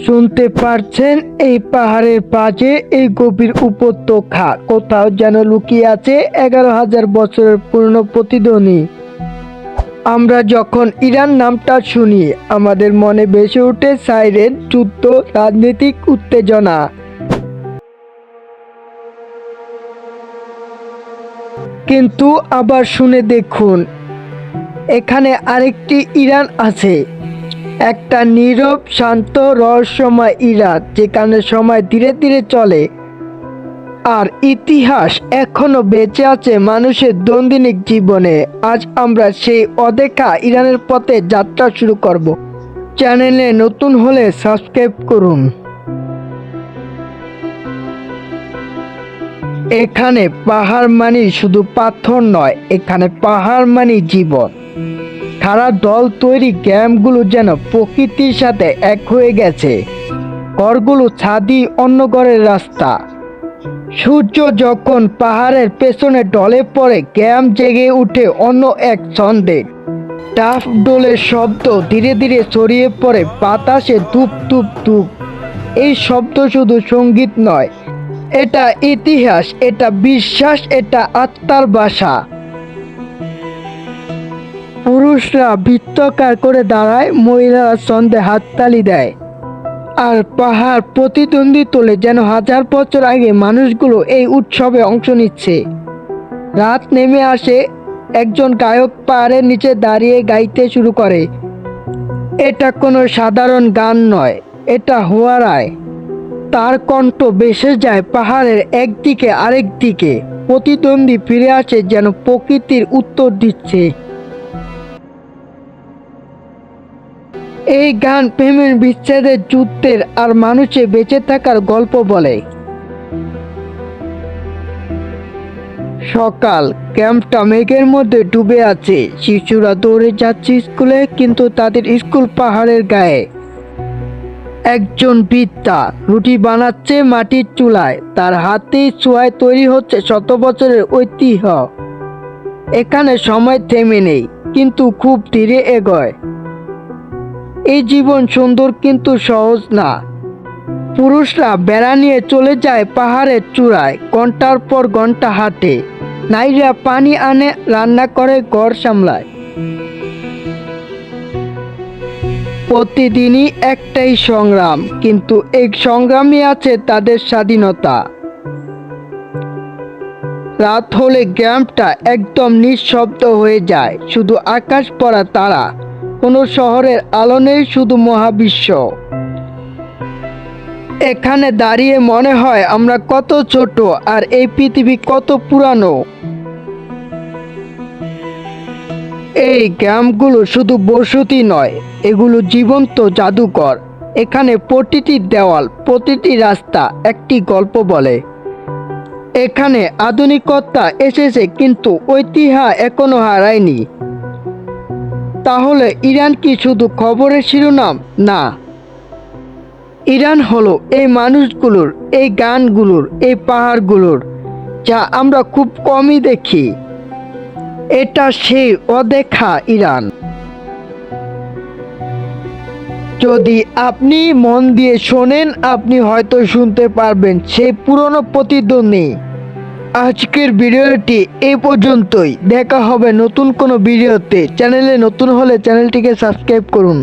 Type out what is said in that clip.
শুনতে পারছেন, এই পাহাড়ের পাশে এই গভীর উপত্যকা কোথাও যেন লুকিয়ে আছে 11,000 বছরের পুরনো প্রতিধ্বনি। আমরা যখন ইরান নামটা শুনি আমাদের মনে ভেসে ওঠে সাইরেন, যুদ্ধ, রাজনৈতিক উত্তেজনা। কিন্তু আবার শুনে দেখুন, এখানে আরেকটি ইরান আছে, একটা নীরব, শান্ত, রহস্যময় ইরান যেখানে সময় ধীরে ধীরে চলে আর ইতিহাস এখনো বেঁচে আছে মানুষের দৈনন্দিন জীবনে। আজ আমরা সেই অদেখা ইরানের পথে যাত্রা শুরু করব। চ্যানেলে নতুন হলে সাবস্ক্রাইব করুন। এখানে পাহাড় মানে শুধু পাথর নয়, এখানে পাহাড় মানে জীবন। খাড়া দল তৈরি গ্যামগুলো যেন প্রকৃতির সাথে এক হয়ে গেছে। ঘরগুলো ছাদি, অন্য ঘরের রাস্তা। সূর্য যখন পাহাড়ের পেছনে ঢলে পড়ে গ্যাম জেগে উঠে অন্য এক ছন্দে। টাফ ডোলের শব্দ ধীরে ধীরে ছড়িয়ে পড়ে বাতাসে, ধূপ ধূপ ধূপ। এই শব্দ শুধু সঙ্গীত নয়, এটা ইতিহাস, এটা বিশ্বাস, এটা আত্মার ভাষা। পুরুষরা বৃত্তাকার করে দাঁড়ায়, মহিলারা ছন্দে হাততালি দেয়, আর পাহাড় প্রতিদ্বন্দ্বী তোলে যেন হাজার বছর আগে মানুষগুলো এই উৎসবে অংশ নিচ্ছে। রাত নেমে আসে, একজন গায়ক পাহাড়ের নিচে দাঁড়িয়ে গাইতে শুরু করে। এটা কোনো সাধারণ গান নয়, এটা হুয়ারায়। তার কণ্ঠ ভেসে যায় পাহাড়ের একদিকে আরেক দিকে, প্রতিদ্বন্দ্বী ফিরে আসে যেন প্রকৃতির উত্তর দিচ্ছে। এই গান প্রেমের, বিচ্ছেদের, যুদ্ধের আর মানুষের বেঁচে থাকার গল্প বলে। সকাল, ক্যাম্পটা মেঘের মধ্যে ডুবে আছে। শিশুরা দৌড়ে যাচ্ছে স্কুলে, কিন্তু তাদের স্কুল পাহাড়ের গায়ে। একজন বৃদ্ধা রুটি বানাচ্ছে মাটির চুলায়, তার হাতেই ছোঁয়ায় তৈরি হচ্ছে শত বছরের ঐতিহ্য। এখানে সময় থেমে নেই, কিন্তু খুব ধীরে এগোয়। এই জীবন সুন্দর কিন্তু সহজ না। পুরুষরা বেড়া নিয়ে চলে যায় পাহাড়ের চূড়ায়, ঘন্টার পর ঘন্টা হাঁটে। নারীরা পানি আনে, রান্না করে, ঘর সামলায়। প্রতিদিনই একটাই সংগ্রাম, কিন্তু এই সংগ্রামই আছে তাদের স্বাধীনতা। রাত হলে ক্যাম্পটা একদম নিঃশব্দ হয়ে যায়, শুধু আকাশ পড়া তারা। কোনো শহরের আলো নেই, শুধু মহাবিশ্ব। এখানে দাঁড়িয়ে মনে হয় আমরা কত ছোট আর এই পৃথিবী কত পুরানো। এই গ্রামগুলো শুধু বসতি নয়, এগুলো জীবন্ত জাদুঘর। এখানে প্রতিটি দেওয়াল, প্রতিটি রাস্তা একটি গল্প বলে। এখানে আধুনিকতা এসেছে, কিন্তু ঐতিহ্য এখনো হারায়নি। তাহলে ইরান কি শুধু খবরের শিরোনাম? না, ইরান হলো এই মানুষগুলোর, এই গানগুলোর, এই পাহাড়গুলোর, যা আমরা খুব কমই দেখি। এটা সেই অদেখা ইরান। যদি আপনি মন দিয়ে শোনেন, আপনি হয়তো শুনতে পারবেন সেই পুরনো প্রতিধ্বনি। আজকের ভিডিওটি এই পর্যন্তই। দেখা হবে নতুন কোনো ভিডিওতে। চ্যানেলে নতুন হলে চ্যানেলটিকে সাবস্ক্রাইব করুন।